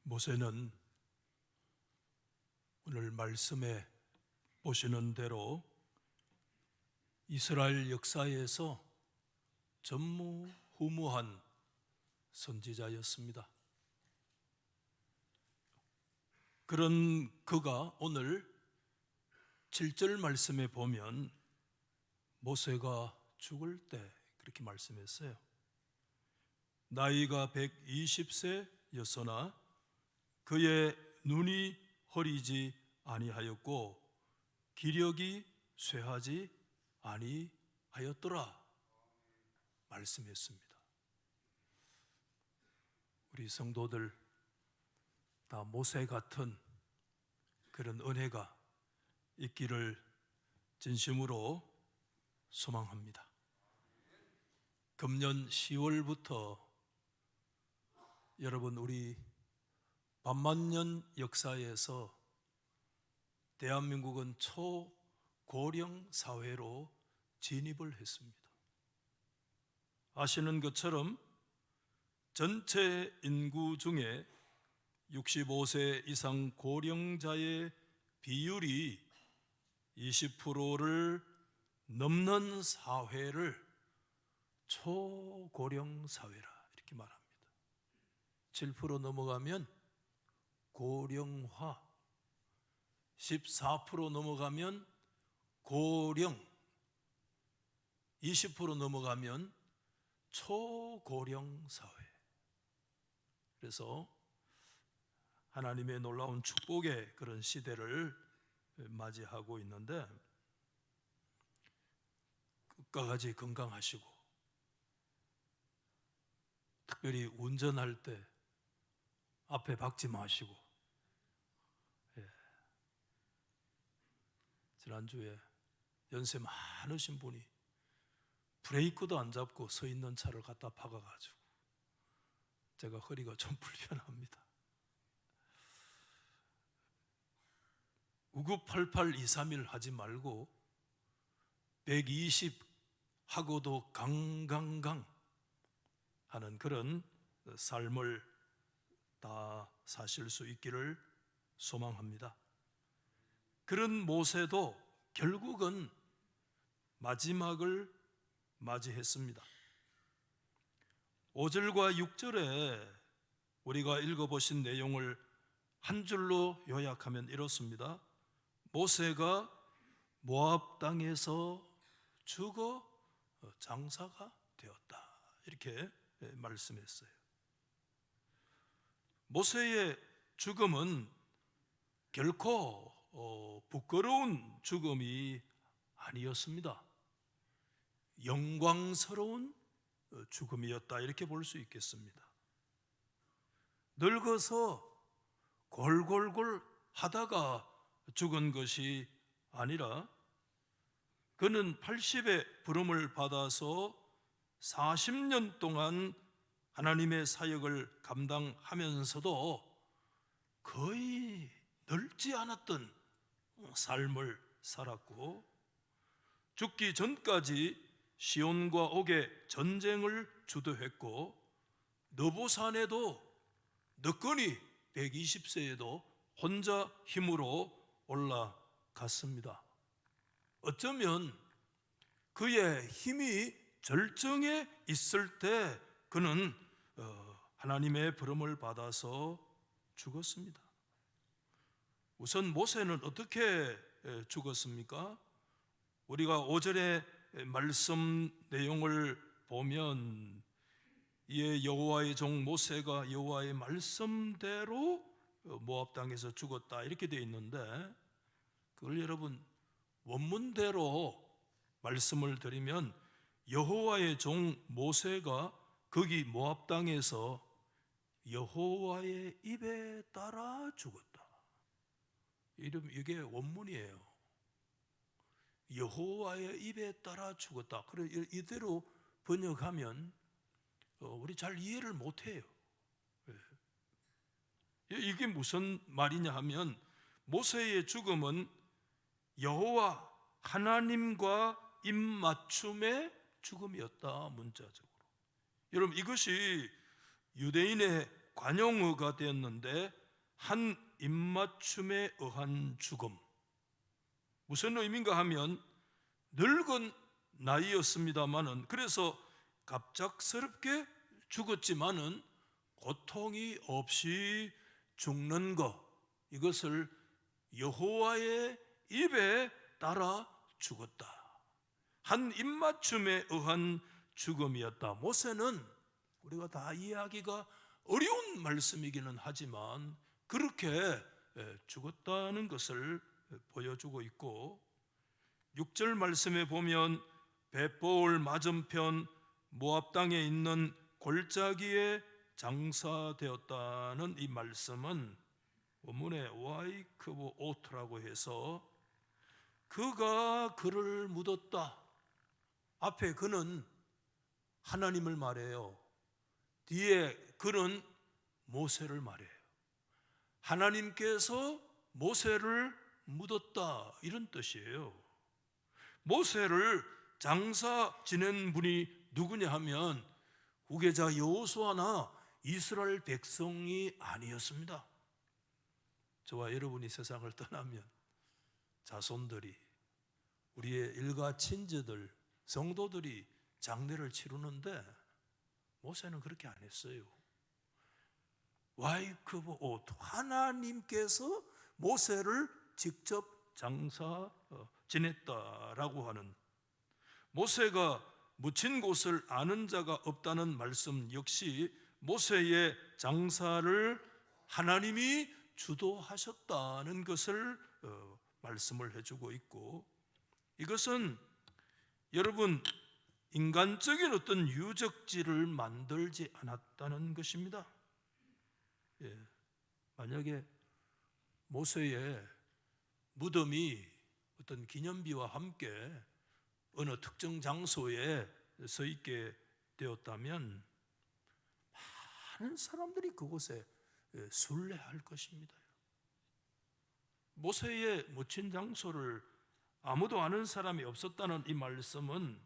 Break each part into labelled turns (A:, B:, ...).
A: 모세는 오늘 말씀에 보시는 대로 이스라엘 역사에서 전무후무한 선지자였습니다. 그런 그가 오늘 7절 말씀에 보면 모세가 죽을 때 그렇게 말씀했어요. 나이가 120세였으나 그의 눈이 허리지 아니하였고 기력이 쇠하지 아니하였더라 말씀했습니다. 우리 성도들 다 모세 같은 그런 은혜가 있기를 진심으로 소망합니다. 금년 10월부터 여러분 우리 반만년 역사에서 대한민국은 초고령 사회로 진입을 했습니다. 아시는 것처럼 전체 인구 중에 65세 이상 고령자의 비율이 20%를 넘는 사회를 초고령 사회라 이렇게 말합니다. 7% 넘어가면 고령화, 14% 넘어가면 고령, 20% 넘어가면 초고령 사회. 그래서 하나님의 놀라운 축복의 그런 시대를 맞이하고 있는데 끝과 같이 건강하시고 특별히 운전할 때 앞에 박지 마시고 지난주에 연세 많으신 분이 브레이크도 안 잡고 서 있는 차를 갖다 박아가지고 제가 허리가 좀 불편합니다. 9988-231 하지 말고 120 하고도 강강강 하는 그런 삶을 다 사실 수 있기를 소망합니다. 그런 모세도 결국은 마지막을 맞이했습니다. 5절과 6절에 우리가 읽어보신 내용을 한 줄로 요약하면 이렇습니다. 모세가 모압 땅에서 죽어 장사가 되었다 이렇게 말씀했어요. 모세의 죽음은 결코 부끄러운 죽음이 아니었습니다. 영광스러운 죽음이었다 이렇게 볼 수 있겠습니다. 늙어서 골골골 하다가 죽은 것이 아니라 그는 80의 부름을 받아서 40년 동안 하나님의 사역을 감당하면서도 거의 늙지 않았던 삶을 살았고 죽기 전까지 시온과 옥의 전쟁을 주도했고 느보산에도 너끈히 120세에도 혼자 힘으로 올라갔습니다. 어쩌면 그의 힘이 절정에 있을 때 그는 하나님의 부름을 받아서 죽었습니다. 우선 모세는 어떻게 죽었습니까? 우리가 5절의 말씀 내용을 보면 이에 여호와의 종 모세가 여호와의 말씀대로 모압 땅에서 죽었다 이렇게 되어 있는데 그걸 여러분 원문대로 말씀을 드리면 여호와의 종 모세가 거기 모압 땅에서 여호와의 입에 따라 죽었다. 이게 원문이에요. 여호와의 입에 따라 죽었다. 그래 이대로 번역하면 우리 잘 이해를 못해요. 이게 무슨 말이냐 하면 모세의 죽음은 여호와 하나님과 입맞춤의 죽음이었다 문자적으로. 여러분 이것이 유대인의 관용어가 되었는데 한 입맞춤에 의한 죽음. 무슨 의미인가 하면 늙은 나이였습니다마는, 그래서 갑작스럽게 죽었지만은 고통이 없이 죽는 것, 이것을 여호와의 입에 따라 죽었다. 한 입맞춤에 의한 죽음이었다. 모세는 우리가 다 이해하기가 어려운 말씀이기는 하지만 그렇게 죽었다는 것을 보여주고 있고, 6절 말씀에 보면 벳보을 맞은편 모압 땅에 있는 골짜기에 장사되었다는 이 말씀은 원문에 와이크브 오트라고 해서 그가 그를 묻었다. 앞에 그는 하나님을 말해요. 뒤에 그는 모세를 말해요. 하나님께서 모세를 묻었다, 이런 뜻이에요. 모세를 장사 지낸 분이 누구냐 하면 후계자 여호수아나 이스라엘 백성이 아니었습니다. 저와 여러분이 세상을 떠나면 자손들이, 우리의 일가 친지들, 성도들이 장례를 치르는데 모세는 그렇게 안 했어요. 와이크브 오트, 하나님께서 모세를 직접 장사 지냈다라고 하는, 모세가 묻힌 곳을 아는 자가 없다는 말씀 역시 모세의 장사를 하나님이 주도하셨다는 것을 말씀을 해주고 있고, 이것은 여러분 인간적인 어떤 유적지를 만들지 않았다는 것입니다. 만약에 모세의 무덤이 어떤 기념비와 함께 어느 특정 장소에 서 있게 되었다면 많은 사람들이 그곳에 순례할 것입니다. 모세의 묻힌 장소를 아무도 아는 사람이 없었다는 이 말씀은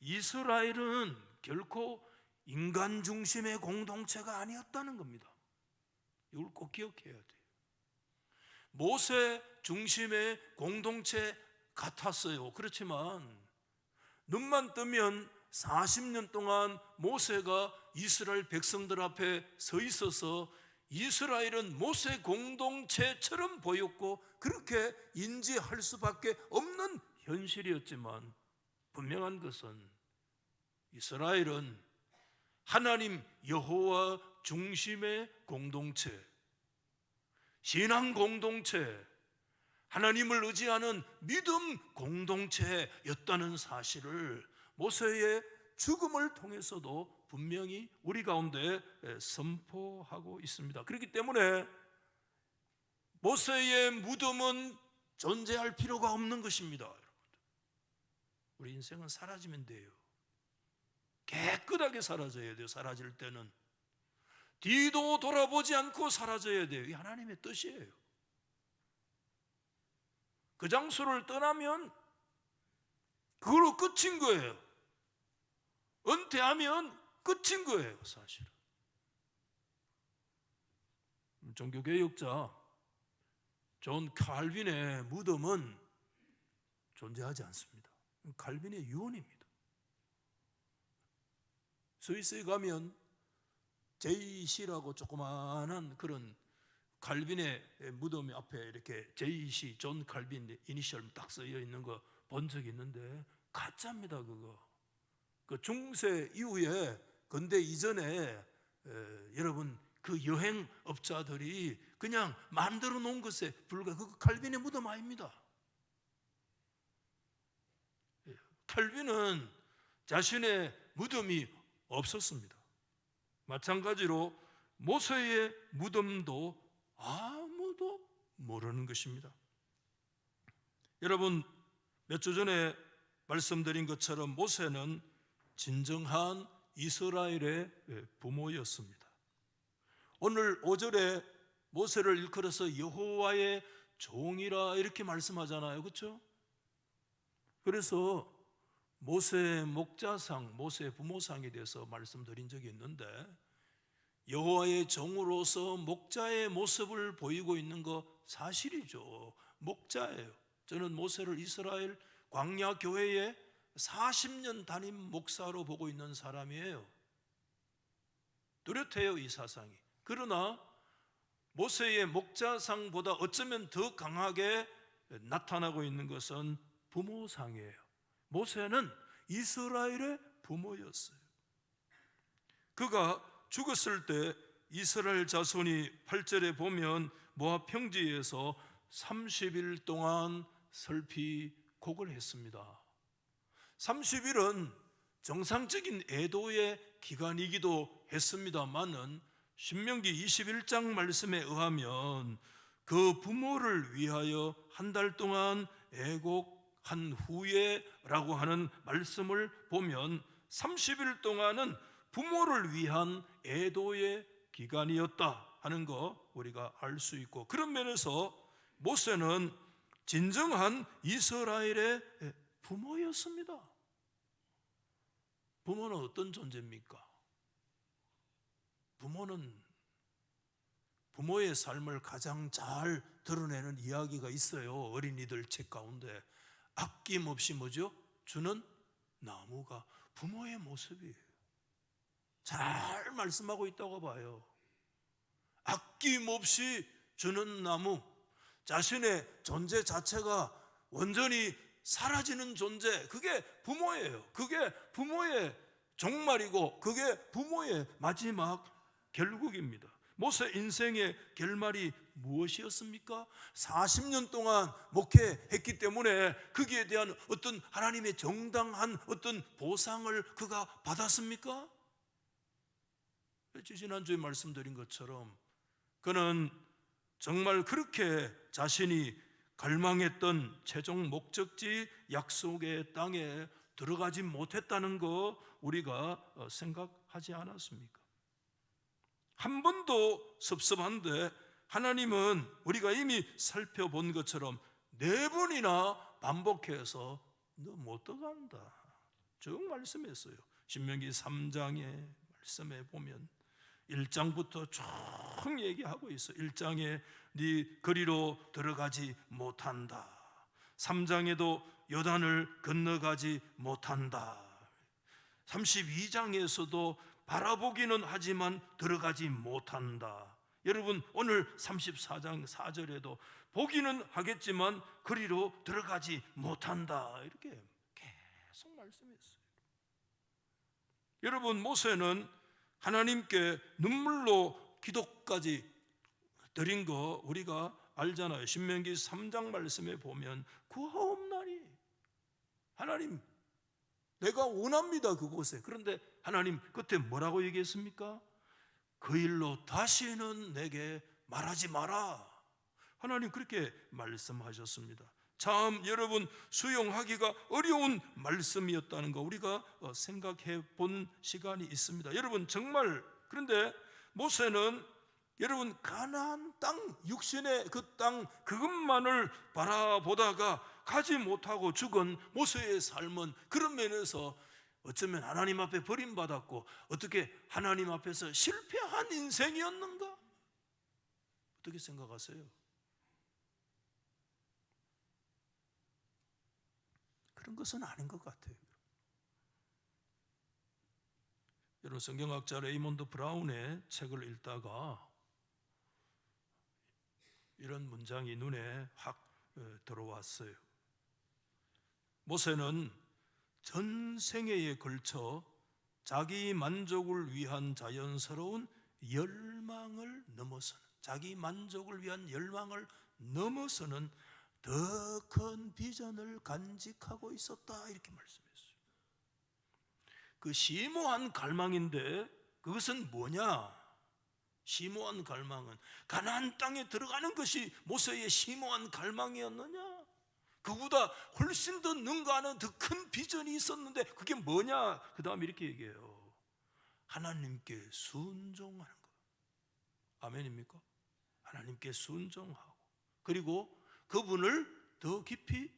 A: 이스라엘은 결코 인간 중심의 공동체가 아니었다는 겁니다. 이걸 꼭 기억해야 돼요. 모세 중심의 공동체 같았어요. 그렇지만 눈만 뜨면 40년 동안 모세가 이스라엘 백성들 앞에 서 있어서 이스라엘은 모세 공동체처럼 보였고 그렇게 인지할 수밖에 없는 현실이었지만, 분명한 것은 이스라엘은 하나님 여호와 중심의 공동체, 신앙 공동체, 하나님을 의지하는 믿음 공동체였다는 사실을 모세의 죽음을 통해서도 분명히 우리 가운데 선포하고 있습니다. 그렇기 때문에 모세의 무덤은 존재할 필요가 없는 것입니다. 우리 인생은 사라지면 돼요. 깨끗하게 사라져야 돼요. 사라질 때는 뒤도 돌아보지 않고 사라져야 돼요. 이게 하나님의 뜻이에요. 그 장소를 떠나면 그걸로 끝인 거예요. 은퇴하면 끝인 거예요, 사실은. 종교개혁자 존 칼빈의 무덤은 존재하지 않습니다. 칼빈의 유언입니다. 스위스에 가면 JC라고 조그마한 그런 칼빈의 무덤 앞에 이렇게 JC, 존 칼빈 이니셜 딱 쓰여 있는 거 본 적이 있는데 가짜입니다. 그거. 그 중세 이후에, 근대 이전에 여러분 그 여행업자들이 그냥 만들어 놓은 것에 불과, 그 칼빈의 무덤 아닙니다. 칼빈은 자신의 무덤이 없었습니다. 마찬가지로 모세의 무덤도 아무도 모르는 것입니다. 여러분, 몇 주 전에 말씀드린 것처럼 모세는 진정한 이스라엘의 부모였습니다. 오늘 5절에 모세를 일컬어서 여호와의 종이라 이렇게 말씀하잖아요. 그렇죠? 그래서 모세의 목자상, 모세의 부모상에 대해서 말씀드린 적이 있는데, 여호와의 종으로서 목자의 모습을 보이고 있는 거 사실이죠. 목자예요. 저는 모세를 이스라엘 광야 교회에 40년 담임 목사로 보고 있는 사람이에요. 뚜렷해요, 이 사상이. 그러나 모세의 목자상보다 어쩌면 더 강하게 나타나고 있는 것은 부모상이에요. 모세는 이스라엘의 부모였어요. 그가 죽었을 때 이스라엘 자손이 8절에 보면 모압 평지에서 30일 동안 설피곡을 했습니다. 30일은 정상적인 애도의 기간이기도 했습니다만은 신명기 21장 말씀에 의하면 그 부모를 위하여 한 달 동안 애곡한 후에라고 하는 말씀을 보면 30일 동안은 부모를 위한 애도의 기간이었다 하는 거 우리가 알 수 있고, 그런 면에서 모세는 진정한 이스라엘의 부모였습니다. 부모는 어떤 존재입니까? 부모는 부모의 삶을 가장 잘 드러내는 이야기가 있어요. 어린이들 책 가운데 아낌없이 뭐죠? 주는 나무가 부모의 모습이에요. 잘 말씀하고 있다고 봐요. 아낌없이 주는 나무, 자신의 존재 자체가 완전히 사라지는 존재, 그게 부모예요. 그게 부모의 종말이고 그게 부모의 마지막 결국입니다. 모세 인생의 결말이 무엇이었습니까? 40년 동안 목회했기 때문에 거기에 대한 어떤 하나님의 정당한 어떤 보상을 그가 받았습니까? 지난주에 말씀드린 것처럼 그는 정말 그렇게 자신이 갈망했던 최종 목적지 약속의 땅에 들어가지 못했다는 거 우리가 생각하지 않았습니까? 한 번도 섭섭한데 하나님은 우리가 이미 살펴본 것처럼 4번이나 반복해서 너 못 들어간다 쭉 말씀했어요. 신명기 3장의 말씀에 보면 1장부터 쭉 얘기하고 있어. 1장에 네 거리로 들어가지 못한다. 3장에도 요단을 건너가지 못한다. 32장에서도 바라보기는 하지만 들어가지 못한다. 여러분 오늘 34장 4절에도 보기는 하겠지만 거리로 들어가지 못한다. 이렇게 계속 말씀했어요. 여러분 모세는 하나님께 눈물로 기도까지 드린 거 우리가 알잖아요. 신명기 3장 말씀에 보면 구하옵나니 하나님 내가 원합니다 그곳에. 그런데 하나님 끝에 뭐라고 얘기했습니까? 그 일로 다시는 내게 말하지 마라. 하나님 그렇게 말씀하셨습니다. 참 여러분 수용하기가 어려운 말씀이었다는 거 우리가 생각해 본 시간이 있습니다. 여러분 정말 그런데 모세는 여러분 가나안 땅 육신의 그 땅 그것만을 바라보다가 가지 못하고 죽은 모세의 삶은 그런 면에서 어쩌면 하나님 앞에 버림받았고 어떻게 하나님 앞에서 실패한 인생이었는가? 어떻게 생각하세요? 그런 것은 아닌 것 같아요. 여러분 성경학자 레이몬드 브라운의 책을 읽다가 이런 문장이 눈에 확 들어왔어요. 모세는 전 생애에 걸쳐 자기 만족을 위한 자연스러운 열망을 넘어서는, 자기 만족을 위한 열망을 넘어서는 더 큰 비전을 간직하고 있었다 이렇게 말씀했어요. 그 심오한 갈망인데 그것은 뭐냐? 심오한 갈망은 가나안 땅에 들어가는 것이 모세의 심오한 갈망이었느냐? 그보다 훨씬 더 능가하는 더 큰 비전이 있었는데 그게 뭐냐? 그 다음에 이렇게 얘기해요. 하나님께 순종하는 것. 아멘입니까? 하나님께 순종하고 그리고 그분을 더 깊이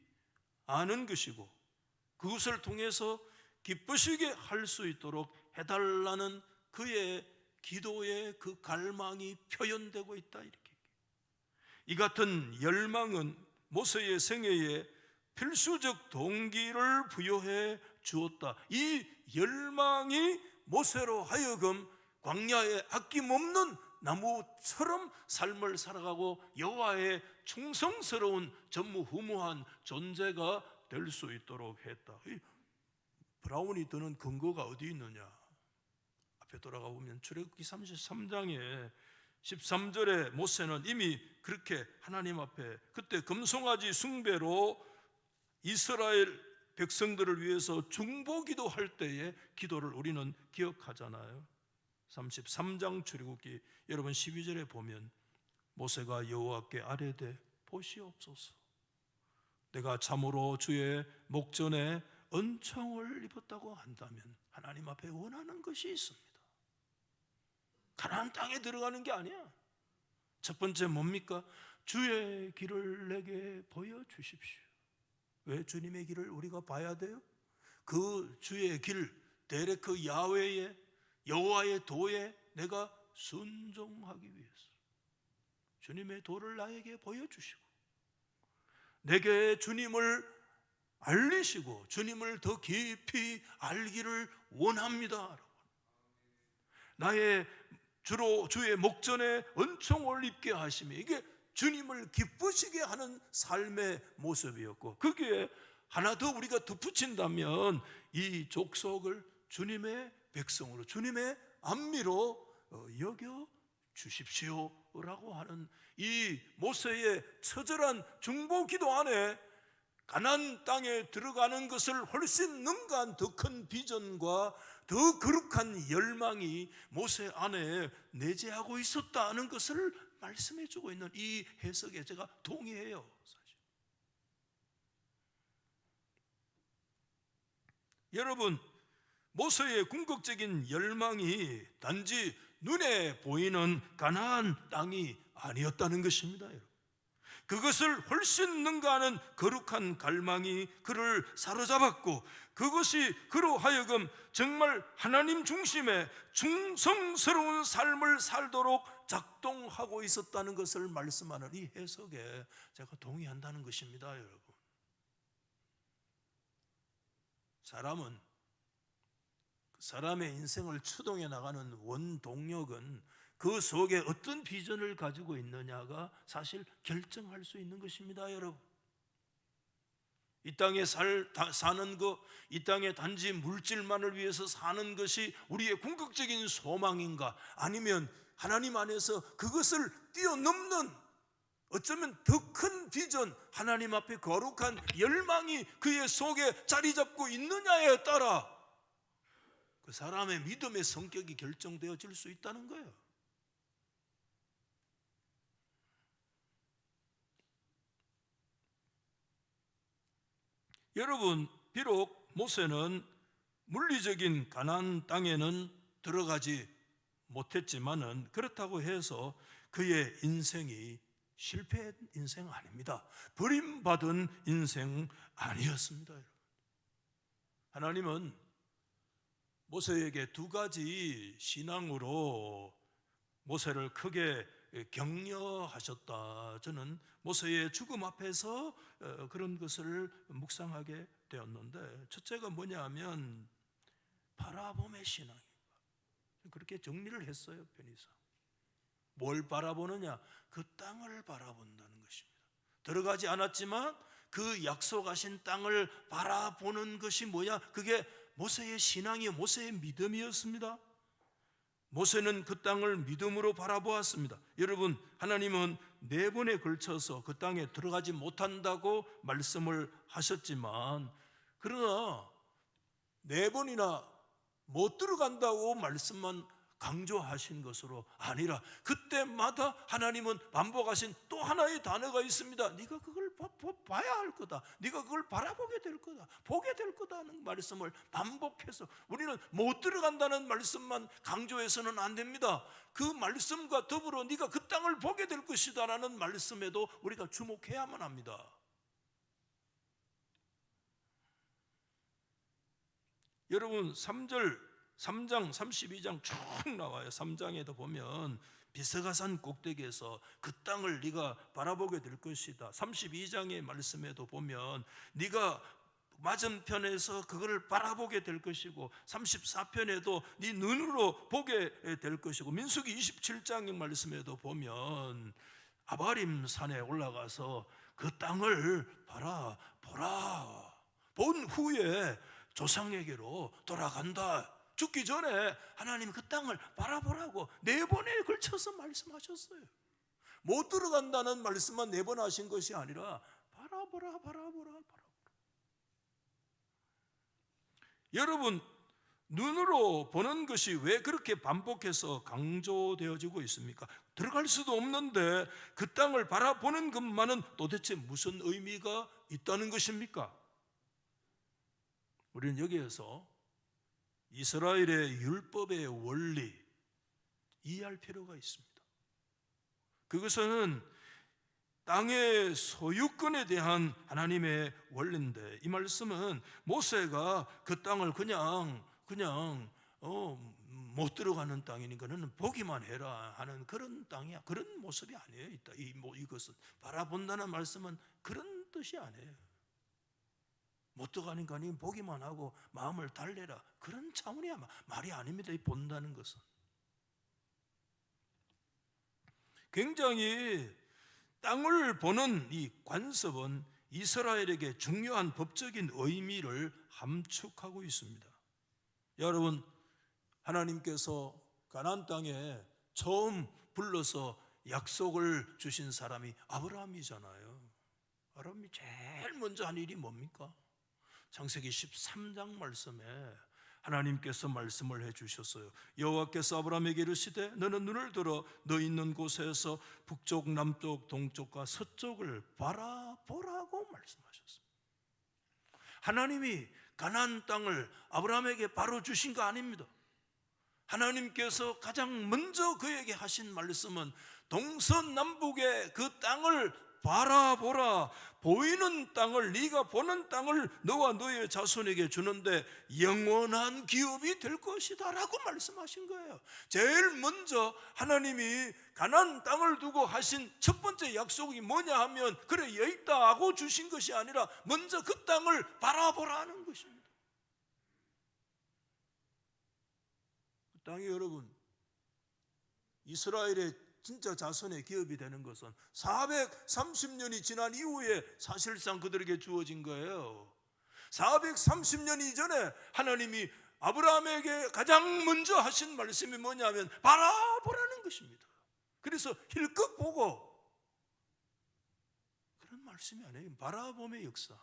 A: 아는 것이고 그것을 통해서 기쁘시게 할 수 있도록 해달라는 그의 기도의 그 갈망이 표현되고 있다. 이렇게. 이 같은 열망은 모세의 생애에 필수적 동기를 부여해 주었다. 이 열망이 모세로 하여금 광야에 아낌없는 나무처럼 삶을 살아가고 여호와의 충성스러운 전무후무한 존재가 될 수 있도록 했다. 이 브라운이 드는 근거가 어디 있느냐? 앞에 돌아가 보면 출애굽기 33장에 13절에 모세는 이미 그렇게 하나님 앞에 그때 금송아지 숭배로 이스라엘 백성들을 위해서 중보기도 할 때의 기도를 우리는 기억하잖아요. 33장 출애굽기 여러분 12절에 보면 모세가 여호와께 아뢰되 보시옵소서, 내가 참으로 주의 목전에 은총을 입었다고 한다면 하나님 앞에 원하는 것이 있습니다. 가나안 땅에 들어가는 게 아니야. 첫 번째 뭡니까? 주의 길을 내게 보여주십시오. 왜 주님의 길을 우리가 봐야 돼요? 그 주의 길, 데레크 야훼의 여호와의 도에 내가 순종하기 위해서 주님의 도를 나에게 보여주시고 내게 주님을 알리시고 주님을 더 깊이 알기를 원합니다. 나의 주의 목전에 은총을 입게 하시며 이게 주님을 기쁘시게 하는 삶의 모습이었고, 거기에 하나 더 우리가 덧붙인다면 이 족속을 주님의 백성으로, 주님의 안미로 여겨 주십시오라고 하는 이 모세의 처절한 중보 기도 안에 가나안 땅에 들어가는 것을 훨씬 능가한 더 큰 비전과 더 거룩한 열망이 모세 안에 내재하고 있었다는 것을 말씀해 주고 있는 이 해석에 제가 동의해요. 사실. 여러분, 모세의 궁극적인 열망이 단지 눈에 보이는 가나안 땅이 아니었다는 것입니다. 여러분. 그것을 훨씬 능가하는 거룩한 갈망이 그를 사로잡았고, 그것이 그로 하여금 정말 하나님 중심의 충성스러운 삶을 살도록 작동하고 있었다는 것을 말씀하는 이 해석에 제가 동의한다는 것입니다. 여러분, 사람은 사람의 인생을 추동해 나가는 원동력은 그 속에 어떤 비전을 가지고 있느냐가 사실 결정할 수 있는 것입니다. 여러분, 이 땅에 사는 것, 이 땅에 단지 물질만을 위해서 사는 것이 우리의 궁극적인 소망인가, 아니면 하나님 안에서 그것을 뛰어넘는 어쩌면 더 큰 비전, 하나님 앞에 거룩한 열망이 그의 속에 자리 잡고 있느냐에 따라 그 사람의 믿음의 성격이 결정되어질 수 있다는 거예요. 여러분, 비록 모세는 물리적인 가나안 땅에는 들어가지 못했지만은 그렇다고 해서 그의 인생이 실패한 인생 아닙니다. 버림받은 인생 아니었습니다. 하나님은 모세에게 두 가지 신앙으로 모세를 크게 격려하셨다. 저는 모세의 죽음 앞에서 그런 것을 묵상하게 되었는데, 첫째가 뭐냐 하면 바라봄의 신앙입니다. 그렇게 정리를 했어요. 편의상 뭘 바라보느냐? 그 땅을 바라본다는 것입니다. 들어가지 않았지만 그 약속하신 땅을 바라보는 것이 뭐냐? 그게 모세의 신앙이요, 모세의 믿음이었습니다. 모세는 그 땅을 믿음으로 바라보았습니다. 여러분, 하나님은 4번에 걸쳐서 그 땅에 들어가지 못한다고 말씀을 하셨지만, 그러나 4번이나 못 들어간다고 말씀만 강조하신 것으로 아니라 그때마다 하나님은 반복하신 또 하나의 단어가 있습니다. 네가 그걸 봐야 할 거다, 네가 그걸 바라보게 될 거다, 보게 될 거다는 말씀을 반복해서, 우리는 못 들어간다는 말씀만 강조해서는 안 됩니다. 그 말씀과 더불어 네가 그 땅을 보게 될 것이다 라는 말씀에도 우리가 주목해야만 합니다. 여러분, 3절 3장 32장 쭉 나와요. 3장에도 보면 비스가산 꼭대기에서 그 땅을 네가 바라보게 될 것이다. 32장의 말씀에도 보면 네가 맞은편에서 그거를 바라보게 될 것이고, 34편에도 네 눈으로 보게 될 것이고, 민수기 27장의 말씀에도 보면 아바림 산에 올라가서 그 땅을 보라. 본 후에 조상에게로 돌아간다. 죽기 전에 하나님이 그 땅을 바라보라고 4번에 걸쳐서 말씀하셨어요. 못 들어간다는 말씀만 4번 하신 것이 아니라 바라보라. 여러분, 눈으로 보는 것이 왜 그렇게 반복해서 강조되어지고 있습니까? 들어갈 수도 없는데 그 땅을 바라보는 것만은 도대체 무슨 의미가 있다는 것입니까? 우리는 여기에서 이스라엘의 율법의 원리 이해할 필요가 있습니다. 그것은 땅의 소유권에 대한 하나님의 원리인데, 이 말씀은 모세가 그 땅을 그냥 못 들어가는 땅이니까 너는 보기만 해라 하는 그런 땅이야. 그런 모습이 아니에요. 이것은 바라본다는 말씀은 그런 뜻이 아니에요. 못 들어가니까 니 보기만 하고 마음을 달래라, 그런 차원이야 말이 아닙니다. 이 본다는 것은 굉장히 땅을 보는 이 관습은 이스라엘에게 중요한 법적인 의미를 함축하고 있습니다. 여러분, 하나님께서 가나안 땅에 처음 불러서 약속을 주신 사람이 아브라함이잖아요. 아브라함이 제일 먼저 한 일이 뭡니까? 창세기 13장 말씀에 하나님께서 말씀을 해주셨어요. 여호와께서 아브라함에게 이르시되 너는 눈을 들어 너 있는 곳에서 북쪽, 남쪽, 동쪽과 서쪽을 바라보라고 말씀하셨습니다. 하나님이 가나안 땅을 아브라함에게 바로 주신 거 아닙니다. 하나님께서 가장 먼저 그에게 하신 말씀은 동서남북의 그 땅을 바라보라. 보이는 땅을, 네가 보는 땅을 너와 너의 자손에게 주는데 영원한 기업이 될 것이다 라고 말씀하신 거예요. 제일 먼저 하나님이 가나안 땅을 두고 하신 첫 번째 약속이 뭐냐 하면 그래 여기 있다 하고 주신 것이 아니라 먼저 그 땅을 바라보라는 것입니다. 그 땅이 여러분 이스라엘의 진짜 자손의 기업이 되는 것은 430년이 지난 이후에 사실상 그들에게 주어진 거예요. 430년 이전에 하나님이 아브라함에게 가장 먼저 하신 말씀이 뭐냐면 바라보라는 것입니다. 그래서 힐끗 보고, 그런 말씀이 아니에요. 바라봄의 역사.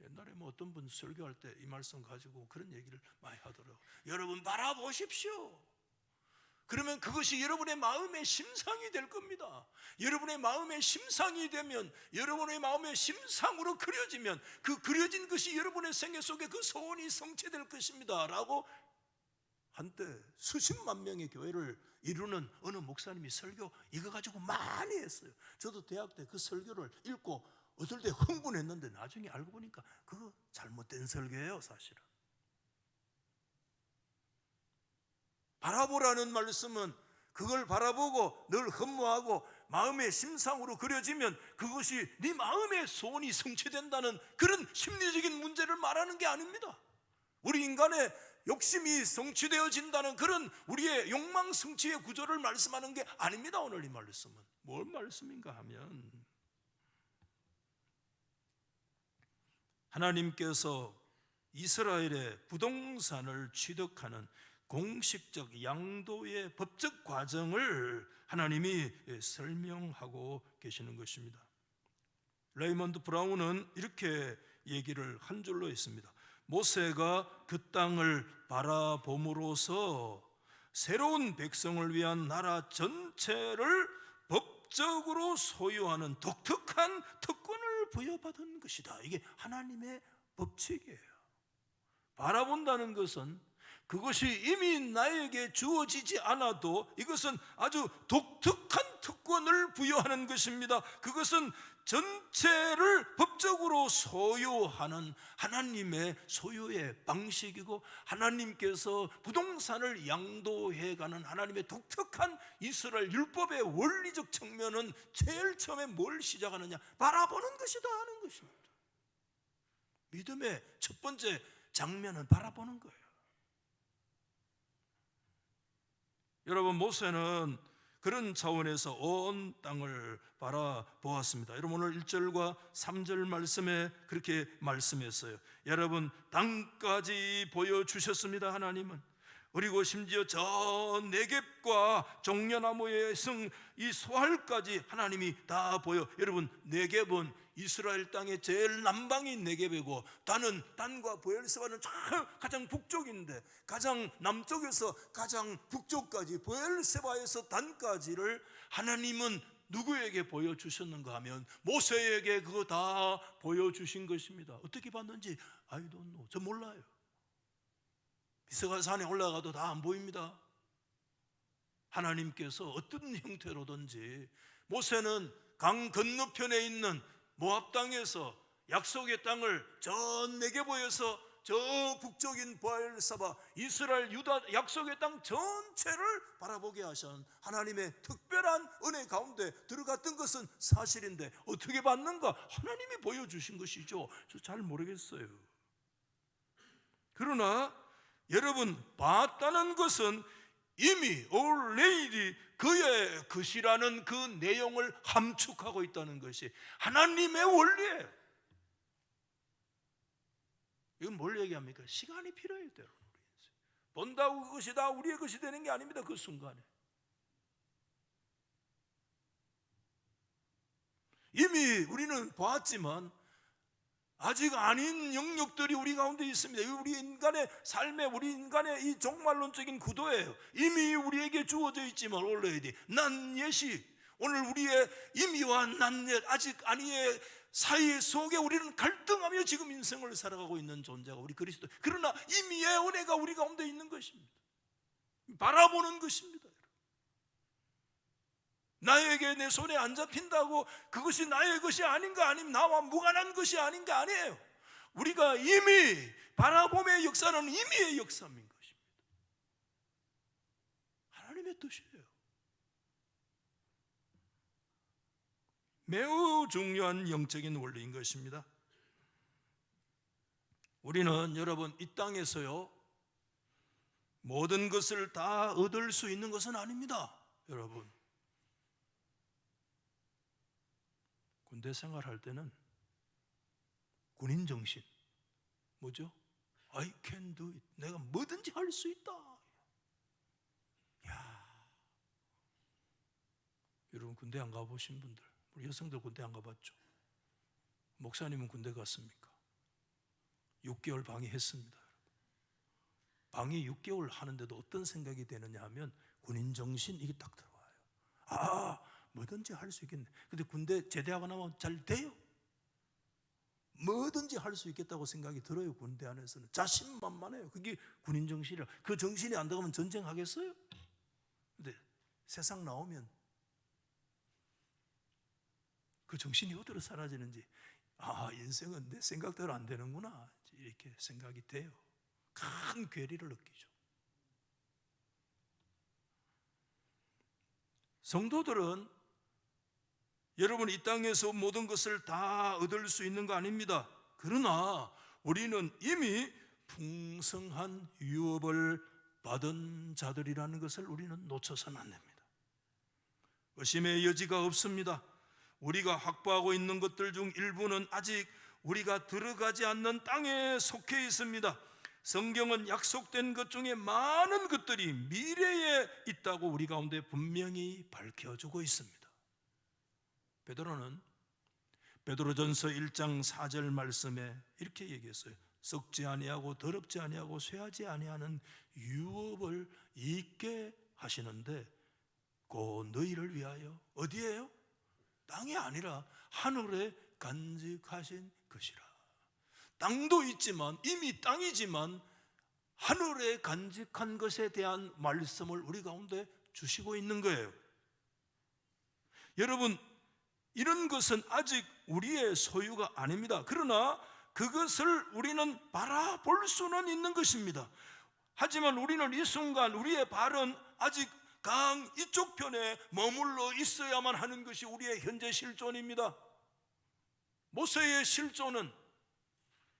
A: 옛날에 어떤 분 설교할 때 이 말씀 가지고 그런 얘기를 많이 하더라고요. 여러분 바라보십시오. 그러면 그것이 여러분의 마음의 심상이 될 겁니다. 여러분의 마음의 심상이 되면, 여러분의 마음의 심상으로 그려지면 그 그려진 것이 여러분의 생애 속에 그 소원이 성취될 것입니다 라고 한때 수십만 명의 교회를 이루는 어느 목사님이 설교 이거 가지고 많이 했어요. 저도 대학 때 그 설교를 읽고 어떨 때 흥분했는데 나중에 알고 보니까 그거 잘못된 설교예요. 사실은 바라보라는 말씀은 그걸 바라보고 늘 흠모하고 마음의 심상으로 그려지면 그것이 네 마음의 소원이 성취된다는 그런 심리적인 문제를 말하는 게 아닙니다. 우리 인간의 욕심이 성취되어진다는 그런 우리의 욕망 성취의 구조를 말씀하는 게 아닙니다. 오늘 이 말씀은 뭘 말씀인가 하면 하나님께서 이스라엘의 부동산을 취득하는 공식적 양도의 법적 과정을 하나님이 설명하고 계시는 것입니다. 레이먼드 브라운은 이렇게 얘기를 한 줄로 했습니다. 모세가 그 땅을 바라봄으로써 새로운 백성을 위한 나라 전체를 법적으로 소유하는 독특한 특권을 부여받은 것이다. 이게 하나님의 법칙이에요. 바라본다는 것은 그것이 이미 나에게 주어지지 않아도 이것은 아주 독특한 특권을 부여하는 것입니다. 그것은 전체를 법적으로 소유하는 하나님의 소유의 방식이고, 하나님께서 부동산을 양도해가는 하나님의 독특한 이스라엘 율법의 원리적 측면은 제일 처음에 뭘 시작하느냐? 바라보는 것이다 하는 것입니다. 믿음의 첫 번째 장면은 바라보는 거예요. 여러분, 모세는 그런 차원에서 온 땅을 바라보았습니다. 여러분, 오늘 1절과 3절 말씀에 그렇게 말씀했어요. 여러분, 땅까지 보여주셨습니다. 하나님은. 그리고 심지어 저 네겝과 종려나무의 이 소알까지 하나님이 다 보여. 여러분, 네겝은 이스라엘 땅의 제일 남방이 네겝이고, 단과 브엘세바는 가장 북쪽인데, 가장 남쪽에서 가장 북쪽까지 브엘세바에서 단까지를 하나님은 누구에게 보여주셨는가 하면 모세에게 그거 다 보여주신 것입니다. 어떻게 봤는지 I don't know. 저 몰라요. 비스가 산에 올라가도 다 안 보입니다. 하나님께서 어떤 형태로든지 모세는 강 건너편에 있는 모압 땅에서 약속의 땅을 저 네겝에서 저 북쪽인 브엘세바, 이스라엘 유다 약속의 땅 전체를 바라보게 하신 하나님의 특별한 은혜 가운데 들어갔던 것은 사실인데, 어떻게 봤는가? 하나님이 보여주신 것이죠. 저 잘 모르겠어요. 그러나 여러분, 봤다는 것은 이미 already 그의 것이라는 그 내용을 함축하고 있다는 것이 하나님의 원리예요. 이건 뭘 얘기합니까? 시간이 필요해요. 때로는 본다고 그것이 다 우리의 것이 되는 게 아닙니다. 그 순간에 이미 우리는 봤지만 아직 아닌 영역들이 우리 가운데 있습니다. 우리 인간의 삶에, 우리 인간의 이 종말론적인 구도예요. 이미 우리에게 주어져 있지만 already 난 예시, 오늘 우리의 이미와 난옛, 아직 아니의 사이 속에 우리는 갈등하며 지금 인생을 살아가고 있는 존재가 우리 그리스도. 그러나 이미의 은혜가 우리 가운데 있는 것입니다. 바라보는 것입니다. 나에게 내 손에 안 잡힌다고 그것이 나의 것이 아닌가, 아니면 나와 무관한 것이 아닌가, 아니에요. 우리가 이미 바라봄의 역사는 이미의 역사인 것입니다. 하나님의 뜻이에요. 매우 중요한 영적인 원리인 것입니다. 우리는 여러분, 이 땅에서요 모든 것을 다 얻을 수 있는 것은 아닙니다. 여러분, 군대 생활할 때는 군인 정신, 뭐죠? I can do it. 내가 뭐든지 할 수 있다. 야, 여러분, 군대 안 가보신 분들, 우리 여성들 군대 안 가봤죠? 목사님은 군대 갔습니까? 6개월 방위했습니다. 방위 6개월 하는데도 어떤 생각이 되느냐 하면 군인 정신, 이게 딱 들어와요. 아, 뭐든지 할 수 있겠네. 근데 군대 제대하고 나면 잘 돼요. 뭐든지 할 수 있겠다고 생각이 들어요. 군대 안에서는 자신만만해요. 그게 군인 정신이라. 그 정신이 안 들어가면 전쟁하겠어요? 근데 세상 나오면 그 정신이 어디로 사라지는지, 아, 인생은 내 생각대로 안 되는구나, 이렇게 생각이 돼요. 큰 괴리를 느끼죠. 성도들은 여러분, 이 땅에서 모든 것을 다 얻을 수 있는 거 아닙니다. 그러나 우리는 이미 풍성한 유업을 받은 자들이라는 것을 우리는 놓쳐서는 안 됩니다. 의심의 여지가 없습니다. 우리가 확보하고 있는 것들 중 일부는 아직 우리가 들어가지 않는 땅에 속해 있습니다. 성경은 약속된 것 중에 많은 것들이 미래에 있다고 우리 가운데 분명히 밝혀주고 있습니다. 베드로는 베드로전서 1장 4절 말씀에 이렇게 얘기했어요. 썩지 아니하고 더럽지 아니하고 쇠하지 아니하는 유업을 있게 하시는데 곧 너희를 위하여, 어디에요? 땅이 아니라 하늘에 간직하신 것이라. 땅도 있지만, 이미 땅이지만 하늘에 간직한 것에 대한 말씀을 우리 가운데 주시고 있는 거예요. 여러분, 이런 것은 아직 우리의 소유가 아닙니다. 그러나 그것을 우리는 바라볼 수는 있는 것입니다. 하지만 우리는 이 순간 우리의 발은 아직 강 이쪽 편에 머물러 있어야만 하는 것이 우리의 현재 실존입니다. 모세의 실존은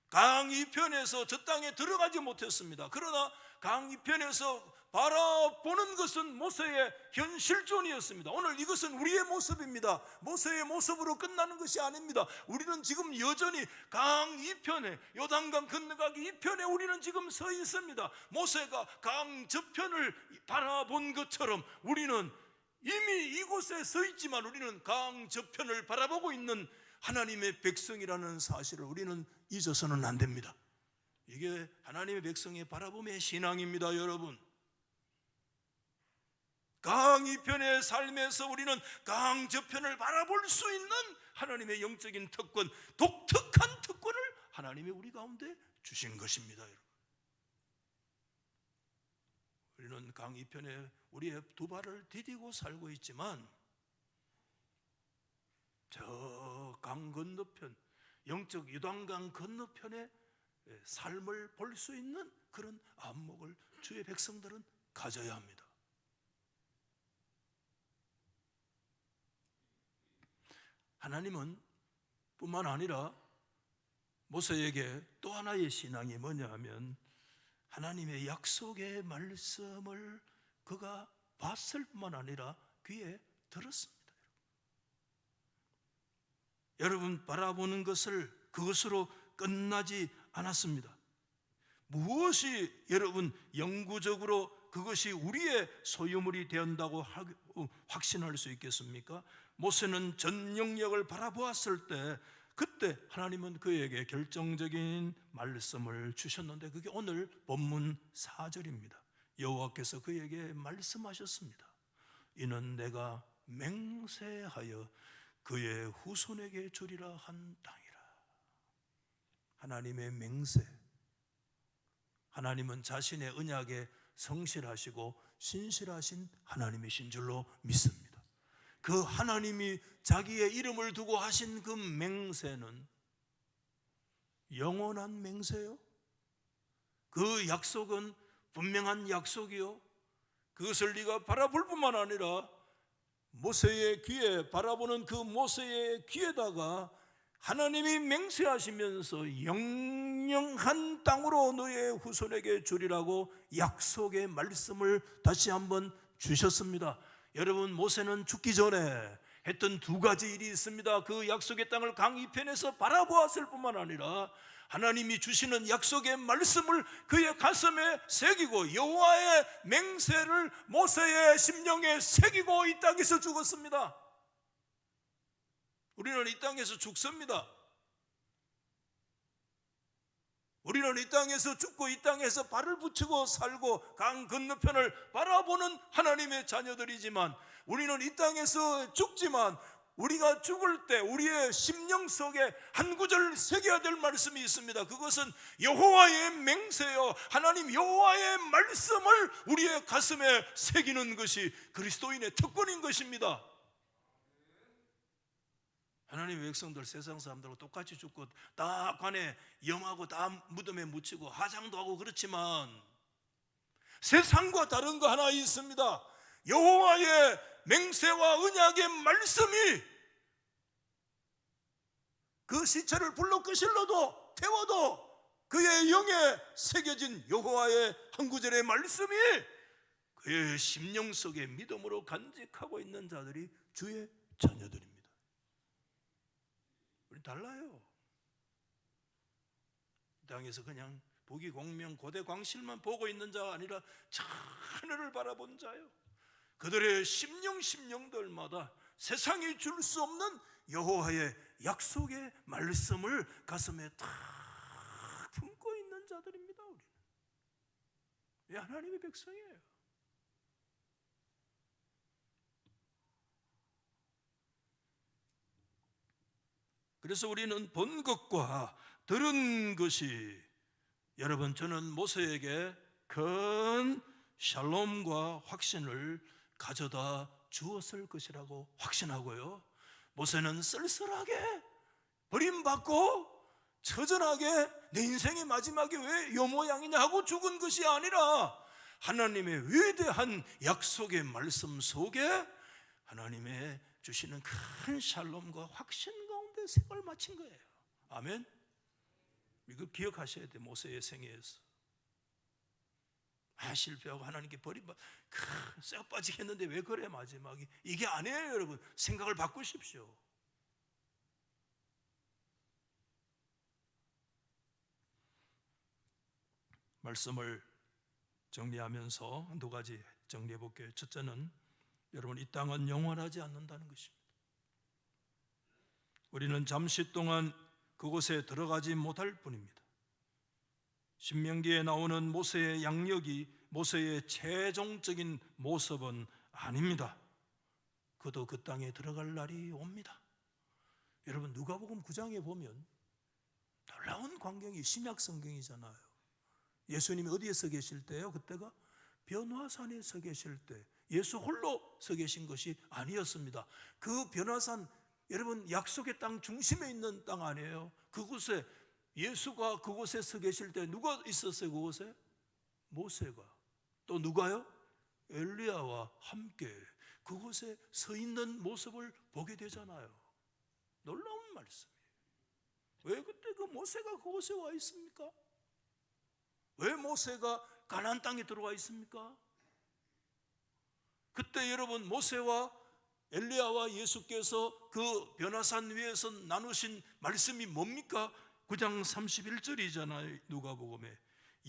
A: 강 이편에서 저 땅에 들어가지 못했습니다. 그러나 강 이편에서 바라보는 것은 모세의 현 실존이었습니다. 오늘 이것은 우리의 모습입니다. 모세의 모습으로 끝나는 것이 아닙니다. 우리는 지금 여전히 강 이편에, 요단강 건너가기 이편에 우리는 지금 서 있습니다. 모세가 강 저편을 바라본 것처럼 우리는 이미 이곳에 서 있지만 우리는 강 저편을 바라보고 있는 하나님의 백성이라는 사실을 우리는 잊어서는 안 됩니다. 이게 하나님의 백성의 바라봄의 신앙입니다. 여러분, 강 이편의 삶에서 우리는 강 저편을 바라볼 수 있는 하나님의 영적인 특권, 독특한 특권을 하나님이 우리 가운데 주신 것입니다. 여러분, 우리는 강 이편에 우리의 두 발을 디디고 살고 있지만 저 강 건너편, 영적 요단강 건너편의 삶을 볼 수 있는 그런 안목을 주의 백성들은 가져야 합니다. 하나님은 뿐만 아니라 모세에게 또 하나의 신앙이 뭐냐 하면 하나님의 약속의 말씀을 그가 봤을 뿐만 아니라 귀에 들었습니다. 여러분, 바라보는 것을 그것으로 끝나지 않았습니다. 무엇이 여러분 영구적으로 그것이 우리의 소유물이 되었다고 확신할 수 있겠습니까? 모세는 전 영역을 바라보았을 때 그때 하나님은 그에게 결정적인 말씀을 주셨는데 그게 오늘 본문 4절입니다. 여호와께서 그에게 말씀하셨습니다. 이는 내가 맹세하여 그의 후손에게 주리라 한 땅이라. 하나님의 맹세, 하나님은 자신의 언약에 성실하시고 신실하신 하나님이신 줄로 믿습니다. 그 하나님이 자기의 이름을 두고 하신 그 맹세는 영원한 맹세요. 그 약속은 분명한 약속이요. 그것을 네가 바라볼 뿐만 아니라 모세의 귀에 바라보는 그 모세의 귀에다가 하나님이 맹세하시면서 영영한 땅으로 너의 후손에게 주리라고 약속의 말씀을 다시 한번 주셨습니다. 여러분, 모세는 죽기 전에 했던 두 가지 일이 있습니다. 그 약속의 땅을 강 이편에서 바라보았을 뿐만 아니라 하나님이 주시는 약속의 말씀을 그의 가슴에 새기고 여호와의 맹세를 모세의 심령에 새기고 이 땅에서 죽었습니다. 우리는 이 땅에서 죽습니다. 우리는 이 땅에서 죽고 이 땅에서 발을 붙이고 살고 강 건너편을 바라보는 하나님의 자녀들이지만 우리는 이 땅에서 죽지만 우리가 죽을 때 우리의 심령 속에 한 구절 새겨야 될 말씀이 있습니다. 그것은 여호와의 맹세요, 하나님 여호와의 말씀을 우리의 가슴에 새기는 것이 그리스도인의 특권인 것입니다. 하나님의 백성들 세상 사람들하고 똑같이 죽고 다 관에 염하고 다 무덤에 묻히고 화장도 하고 그렇지만 세상과 다른 거 하나 있습니다. 여호와의 맹세와 언약의 말씀이 그 시체를 불로 끄실러도 태워도 그의 영에 새겨진 여호와의 한 구절의 말씀이 그의 심령 속에 믿음으로 간직하고 있는 자들이 주의 자녀들입니다. 우리 달라요. 이 땅에서 그냥 부귀공명 고대 광실만 보고 있는 자가 아니라 저 하늘을 바라본 자요. 그들의 심령들마다 세상이 줄 수 없는 여호와의 약속의 말씀을 가슴에 탁 품고 있는 자들입니다. 우리는 하나님의 백성이에요. 그래서 우리는 본 것과 들은 것이, 여러분, 저는 모세에게 큰 샬롬과 확신을 가져다 주었을 것이라고 확신하고요, 모세는 쓸쓸하게 버림받고 처절하게 내 인생의 마지막에 왜 요 모양이냐 하고 죽은 것이 아니라 하나님의 위대한 약속의 말씀 속에 하나님의 주시는 큰 샬롬과 확신 가운데 생을 마친 거예요. 아멘. 이거 기억하셔야 돼. 모세의 생애에서 실패하고 하나님께 버림받 쇠 빠지겠는데 왜 그래 마지막이. 이게 아니에요 여러분. 생각을 바꾸십시오. 말씀을 정리하면서 두 가지 정리해 볼게요. 첫째는 여러분, 이 땅은 영원하지 않는다는 것입니다. 우리는 잠시 동안 그곳에 들어가지 못할 뿐입니다. 신명기에 나오는 모세의 양력이 모세의 최종적인 모습은 아닙니다. 그도 그 땅에 들어갈 날이 옵니다. 여러분, 누가복음 9장에 보면 놀라운 광경이 신약 성경이잖아요. 예수님이 어디에 서 계실 때요? 그때가 변화산에 서 계실 때 예수 홀로 서 계신 것이 아니었습니다. 그 변화산, 여러분, 약속의 땅 중심에 있는 땅 아니에요? 그곳에 예수가 그곳에 서 계실 때 누가 있었어요? 그곳에? 모세가. 또 누가요? 엘리야와 함께 그곳에 서 있는 모습을 보게 되잖아요. 놀라운 말씀이에요. 왜 그때 그 모세가 그곳에 와 있습니까? 왜 모세가 가나안 땅에 들어와 있습니까? 그때 여러분, 모세와 엘리야와 예수께서 그 변화산 위에서 나누신 말씀이 뭡니까? 9장 31절이잖아요. 누가복음에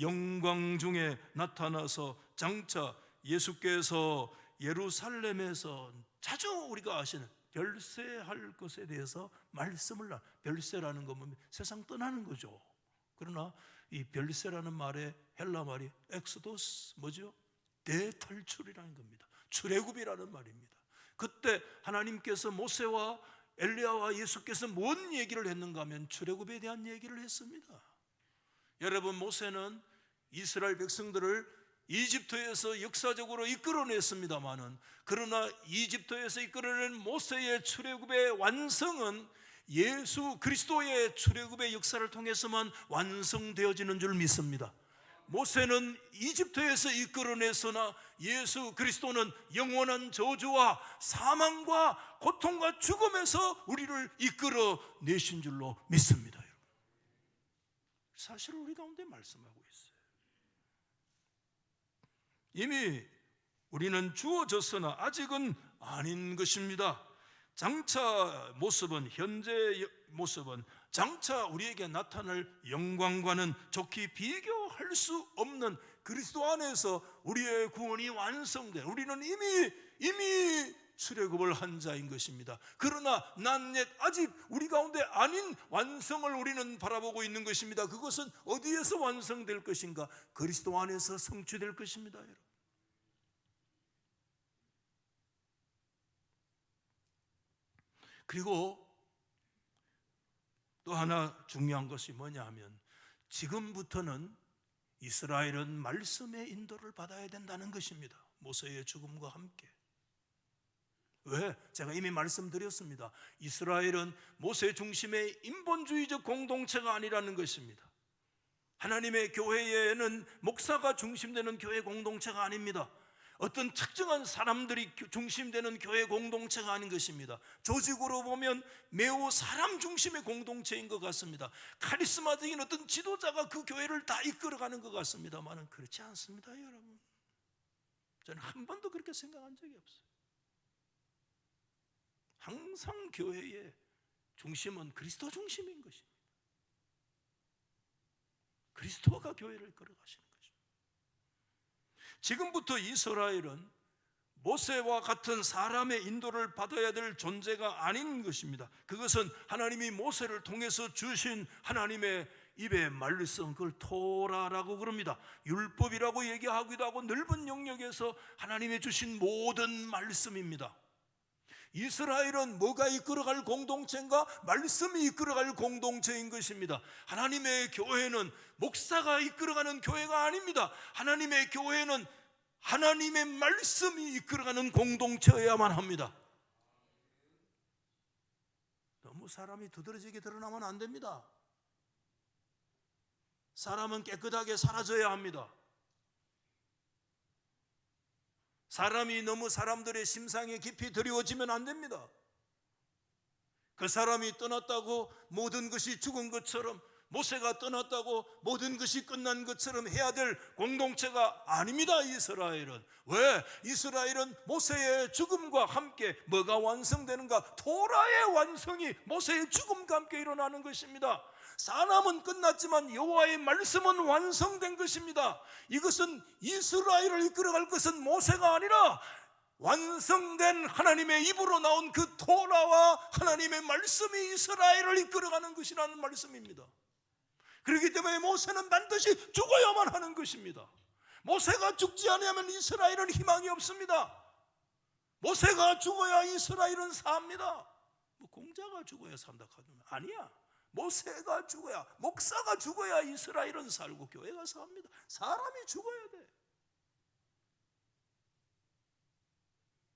A: 영광 중에 나타나서 장차 예수께서 예루살렘에서 자주 우리가 아시는 별세할 것에 대해서 말씀을 별세라는 건 세상 떠나는 거죠. 그러나 이 별세라는 말의 헬라 말이 엑소도스, 뭐죠? 대탈출이라는 겁니다. 출애굽이라는 말입니다. 그때 하나님께서 모세와 엘리야와 예수께서 뭔 얘기를 했는가 하면 출애굽에 대한 얘기를 했습니다. 여러분, 모세는 이스라엘 백성들을 이집트에서 역사적으로 이끌어냈습니다마는, 그러나 이집트에서 이끌어낸 모세의 출애굽의 완성은 예수 그리스도의 출애굽의 역사를 통해서만 완성되어지는 줄 믿습니다. 모세는 이집트에서 이끌어냈으나 예수 그리스도는 영원한 저주와 사망과 고통과 죽음에서 우리를 이끌어내신 줄로 믿습니다. 여러분, 사실을 우리 가운데 말씀하고 있어요. 이미 우리는 주어졌으나 아직은 아닌 것입니다. 장차 모습은, 현재의 모습은 장차 우리에게 나타날 영광과는 좋게 비교할 수 없는 그리스도 안에서 우리의 구원이 완성된, 우리는 이미 출애굽을 한 자인 것입니다. 그러나 난 옛 아직 우리 가운데 아닌 완성을 우리는 바라보고 있는 것입니다. 그것은 어디에서 완성될 것인가? 그리스도 안에서 성취될 것입니다. 여러분, 그리고 또 하나 중요한 것이 뭐냐 하면, 지금부터는 이스라엘은 말씀의 인도를 받아야 된다는 것입니다. 모세의 죽음과 함께. 왜? 제가 이미 말씀드렸습니다. 이스라엘은 모세 중심의 인본주의적 공동체가 아니라는 것입니다. 하나님의 교회에는 목사가 중심되는 교회 공동체가 아닙니다. 어떤 특정한 사람들이 중심되는 교회 공동체가 아닌 것입니다. 조직으로 보면 매우 사람 중심의 공동체인 것 같습니다. 카리스마적인 어떤 지도자가 그 교회를 다 이끌어가는 것 같습니다만 그렇지 않습니다. 여러분, 저는 한 번도 그렇게 생각한 적이 없어요. 항상 교회의 중심은 그리스도 중심인 것입니다. 그리스도가 교회를 이끌어가시는 것입니다. 지금부터 이스라엘은 모세와 같은 사람의 인도를 받아야 될 존재가 아닌 것입니다. 그것은 하나님이 모세를 통해서 주신 하나님의 입의 말씀, 그걸 토라라고 그럽니다. 율법이라고 얘기하기도 하고 넓은 영역에서 하나님이 주신 모든 말씀입니다. 이스라엘은 뭐가 이끌어갈 공동체인가? 말씀이 이끌어갈 공동체인 것입니다. 하나님의 교회는 목사가 이끌어가는 교회가 아닙니다. 하나님의 교회는 하나님의 말씀이 이끌어가는 공동체여야만 합니다. 사람이 두드러지게 드러나면 안 됩니다. 사람은 깨끗하게 사라져야 합니다. 사람이 너무 사람들의 심상에 깊이 드리워지면 안 됩니다. 그 사람이 떠났다고 모든 것이 죽은 것처럼, 모세가 떠났다고 모든 것이 끝난 것처럼 해야 될 공동체가 아닙니다. 이스라엘은. 왜? 이스라엘은 모세의 죽음과 함께 뭐가 완성되는가? 토라의 완성이 모세의 죽음과 함께 일어나는 것입니다. 사람은 끝났지만 여호와의 말씀은 완성된 것입니다. 이것은 이스라엘을 이끌어갈 것은 모세가 아니라 완성된 하나님의 입으로 나온 그 토라와 하나님의 말씀이 이스라엘을 이끌어가는 것이라는 말씀입니다. 그렇기 때문에 모세는 반드시 죽어야만 하는 것입니다. 모세가 죽지 않으면 이스라엘은 희망이 없습니다. 모세가 죽어야 이스라엘은 삽니다. 뭐 공자가 죽어야 산다 하면 아니야. 모세가 죽어야, 목사가 죽어야 이스라엘은 살고 교회가 삽니다. 사람이 죽어야 돼.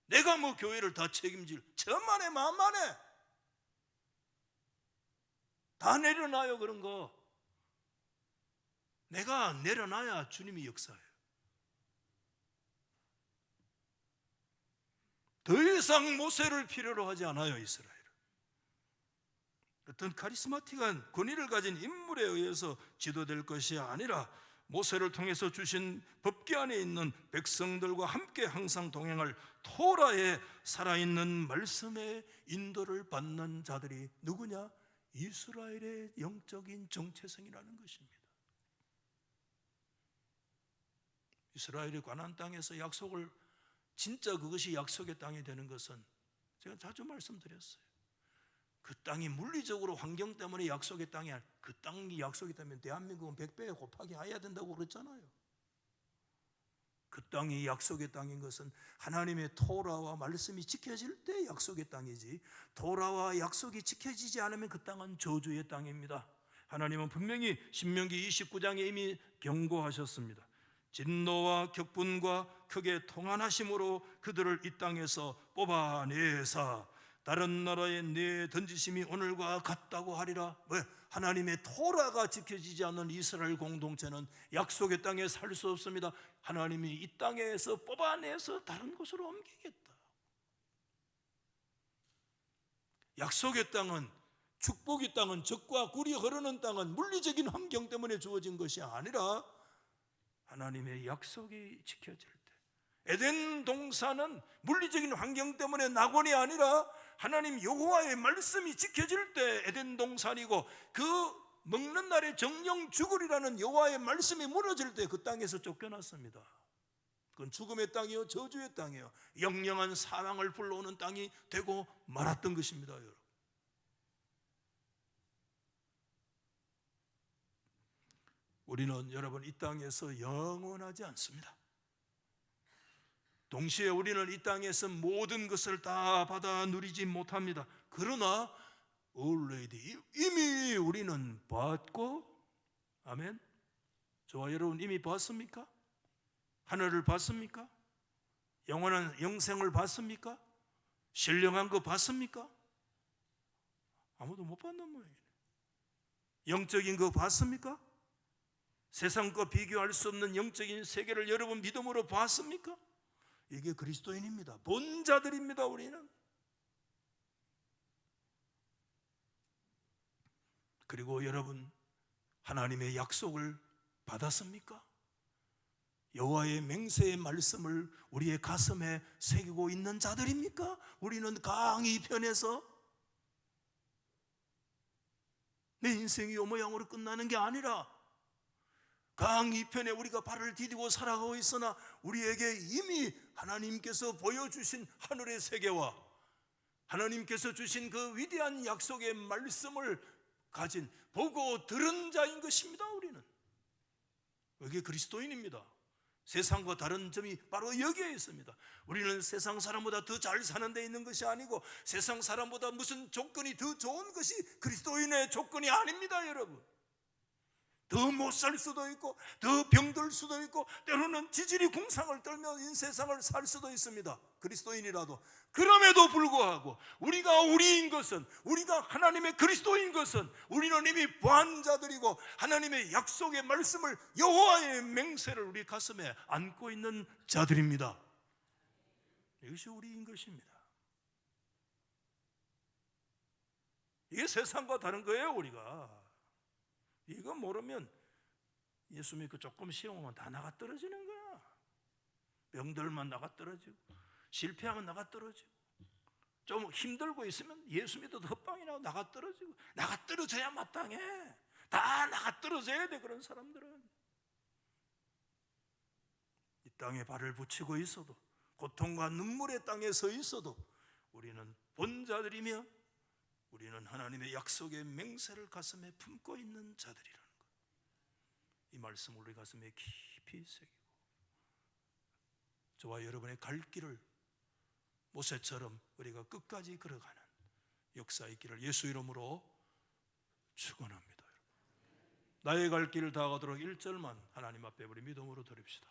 A: 내가 뭐 교회를 다 책임질 천만에 만만에 다 내려놔요. 그런 거 내가 내려놔야 주님이 역사해요. 더 이상 모세를 필요로 하지 않아요. 이스라엘은 어떤 카리스마틱한 권위를 가진 인물에 의해서 지도될 것이 아니라 모세를 통해서 주신 법궤 안에 있는 백성들과 함께 항상 동행할 토라의 살아있는 말씀의 인도를 받는 자들이 누구냐? 이스라엘의 영적인 정체성이라는 것입니다. 이스라엘이 가나안 땅에서 약속을, 진짜 그것이 약속의 땅이 되는 것은 제가 자주 말씀드렸어요. 그 땅이 물리적으로 환경 때문에 약속의 땅이 아니라 그 땅이 약속이 되면 대한민국은 100배 곱하기 해야 된다고 그랬잖아요. 그 땅이 약속의 땅인 것은 하나님의 토라와 말씀이 지켜질 때 약속의 땅이지, 토라와 약속이 지켜지지 않으면 그 땅은 저주의 땅입니다. 하나님은 분명히 신명기 29장에 이미 경고하셨습니다. 진노와 격분과 크게 통한하심으로 그들을 이 땅에서 뽑아내사 다른 나라에 내던지심이 오늘과 같다고 하리라. 왜? 하나님의 토라가 지켜지지 않는 이스라엘 공동체는 약속의 땅에 살 수 없습니다. 하나님이 이 땅에서 뽑아내서 다른 곳으로 옮기겠다. 약속의 땅은, 축복의 땅은, 젖과 꿀이 흐르는 땅은 물리적인 환경 때문에 주어진 것이 아니라 하나님의 약속이 지켜질 때, 에덴 동산은 물리적인 환경 때문에 낙원이 아니라 하나님 여호와의 말씀이 지켜질 때 에덴 동산이고, 그 먹는 날에 정령 죽으리라는 여호와의 말씀이 무너질 때 그 땅에서 쫓겨났습니다. 그건 죽음의 땅이요, 저주의 땅이요, 영영한 사망을 불러오는 땅이 되고 말았던 것입니다. 여러분, 우리는 여러분 이 땅에서 영원하지 않습니다. 동시에 우리는 이 땅에서 모든 것을 다 받아 누리지 못합니다. 그러나 already, 이미 우리는 받고, 아멘. 저와 여러분 이미 봤습니까? 하늘을 봤습니까? 영원한 영생을 봤습니까? 신령한 거 봤습니까? 아무도 못 봤단 모양이네. 영적인 거 봤습니까? 세상과 비교할 수 없는 영적인 세계를 여러분 믿음으로 봤습니까? 이게 그리스도인입니다. 본 자들입니다. 우리는. 그리고 여러분, 하나님의 약속을 받았습니까? 여호와의 맹세의 말씀을 우리의 가슴에 새기고 있는 자들입니까? 우리는 강이 편해서 내 인생이 요 모양으로 끝나는 게 아니라 강 이편에 우리가 발을 디디고 살아가고 있으나 우리에게 이미 하나님께서 보여주신 하늘의 세계와 하나님께서 주신 그 위대한 약속의 말씀을 가진, 보고 들은 자인 것입니다. 우리는 이게 그리스도인입니다. 세상과 다른 점이 바로 여기에 있습니다. 우리는 세상 사람보다 더 잘 사는 데 있는 것이 아니고, 세상 사람보다 무슨 조건이 더 좋은 것이 그리스도인의 조건이 아닙니다. 여러분, 더 못 살 수도 있고 더 병들 수도 있고 때로는 지질이 궁상을 떨며 인세상을 살 수도 있습니다. 그리스도인이라도. 그럼에도 불구하고 우리가 우리인 것은, 우리가 하나님의 그리스도인 것은 우리는 이미 부한 자들이고 하나님의 약속의 말씀을, 여호와의 맹세를 우리 가슴에 안고 있는 자들입니다. 이것이 우리인 것입니다. 이게 세상과 다른 거예요. 우리가 이거 모르면 예수 믿고 조금 시험하면 다 나가 떨어지는 거야. 병들면 나가 떨어지고 실패하면 나가 떨어지고 좀 힘들고 있으면 예수 믿어도 헛방이라고 나가 떨어지고, 나가 떨어져야 마땅해. 다 나가 떨어져야 돼. 그런 사람들은 이 땅에 발을 붙이고 있어도, 고통과 눈물의 땅에 서 있어도 우리는 본자들이며 우리는 하나님의 약속의 맹세를 가슴에 품고 있는 자들이라는 것, 이 말씀을 우리 가슴에 깊이 새기고 저와 여러분의 갈 길을 모세처럼 우리가 끝까지 걸어가는 역사 있기를 예수 이름으로 축원합니다. 나의 갈 길을 다가가도록 1절만 하나님 앞에 우리 믿음으로 드립시다.